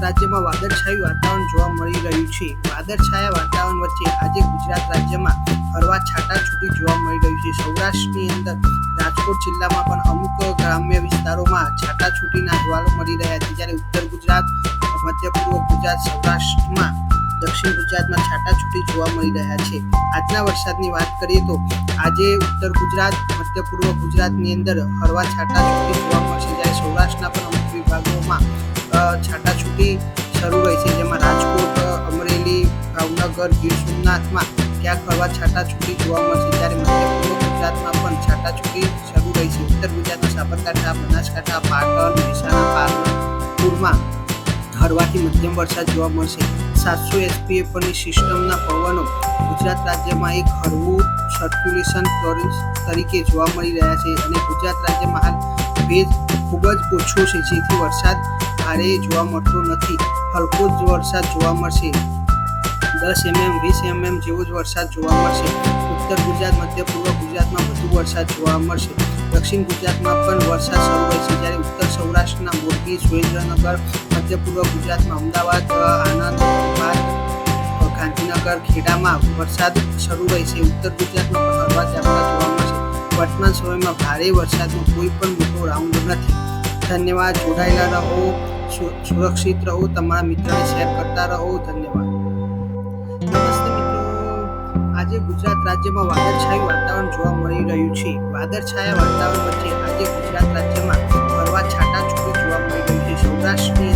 રાજ્યમાં વાદળછાયું વાતાવરણ જોવા મળી રહ્યું છે। વાદળછાયા વાતાવરણ વચ્ચે આજે ગુજરાત રાજ્યમાં હળવા છાંટાછૂટી જોવા મળી રહ્યું છે। સૌરાષ્ટ્રની અંદર રાજકોટ જિલ્લામાં પણ અમુક ગ્રામ્ય વિસ્તારોમાં છાંટાછૂટીના અહેવાલો મળી રહ્યા છે, જ્યારે ઉત્તર ગુજરાત, મધ્ય પૂર્વ ગુજરાત, સૌરાષ્ટ્રમાં, દક્ષિણ ગુજરાતમાં છાંટાછૂટી જોવા મળી રહ્યા છે। આજના વરસાદની વાત કરીએ તો આજે ઉત્તર ગુજરાત, મધ્ય પૂર્વ ગુજરાતની અંદર હળવા છાંટાછૂટી જોવા મળશે, જ્યારે સૌરાષ્ટ્રના પણ અમુક વિભાગોમાં છાંટાછૂટી શરૂ રહી છે, જેમાં રાજકોટ, અમરેલી, ભાવનગર, ગીર સોમનાથમાં ક્યાંક હળવા છાંટાછૂટી જોવા મળશે, જ્યારે મધ્ય પૂર્વ ગુજરાતમાં પણ છાંટાછૂટી શરૂ રહી છે। ઉત્તર ગુજરાતમાં સાબરકાંઠા, બનાસકાંઠા, પાટણ, મહેસાણા, પાલનપુરમાં હળવાથી મધ્યમ વરસાદ જોવા મળશે। 700 SPA પરની સિસ્ટમના પવનો ગુજરાત રાજ્યમાં એક હળવું સર્ક્યુલેશન તરીકે જોવા મળી રહ્યા છે અને ગુજરાત રાજ્યમાં હાલ ભેજ ખૂબ જ ઓછો છે, જેથી વરસાદ ભારે જોવા મળતો નથી, હલકો જ વરસાદ જોવા મળશે। 10 mm 20 mm જેવો જ વરસાદ જોવા મળશે। ઉત્તર ગુજરાત, મધ્ય પૂર્વ ગુજરાતમાં વધુ વરસાદ જોવા મળશે। દક્ષિણ ગુજરાતમાં પણ વરસાદ શરૂ રહેશે, જ્યારે ઉત્તર સૌરાષ્ટ્રના મોરબી, સુરેન્દ્રનગર, મધ્ય પૂર્વ ગુજરાતમાં અમદાવાદ, આણંદ, ગાંધીનગર, ખેડામાં વરસાદ શરૂ રહેશે। ઉત્તર ગુજરાતમાં પણ હળવા ઝાપટા જોવા મળશે। વર્તમાન સમયમાં ભારે વરસાદનો કોઈ પણ મોટો રાઉન્ડ નથી। ધન્યવાદ। જોડાયેલા રહો, સુરક્ષિત રહો, તમારા મિત્રોને શેર કરતા રહો। ધન્યવાદ। નમસ્તે મિત્રો, આજે ગુજરાત રાજ્યમાં વાદળછાયું વાતાવરણ જોવા મળી રહ્યું છે। વાદળછાયા વાતાવરણ વચ્ચે આજે ગુજરાત રાજ્યમાં હળવા છાંટાછૂટી જોવા મળી રહ્યું છે। સૌરાષ્ટ્રની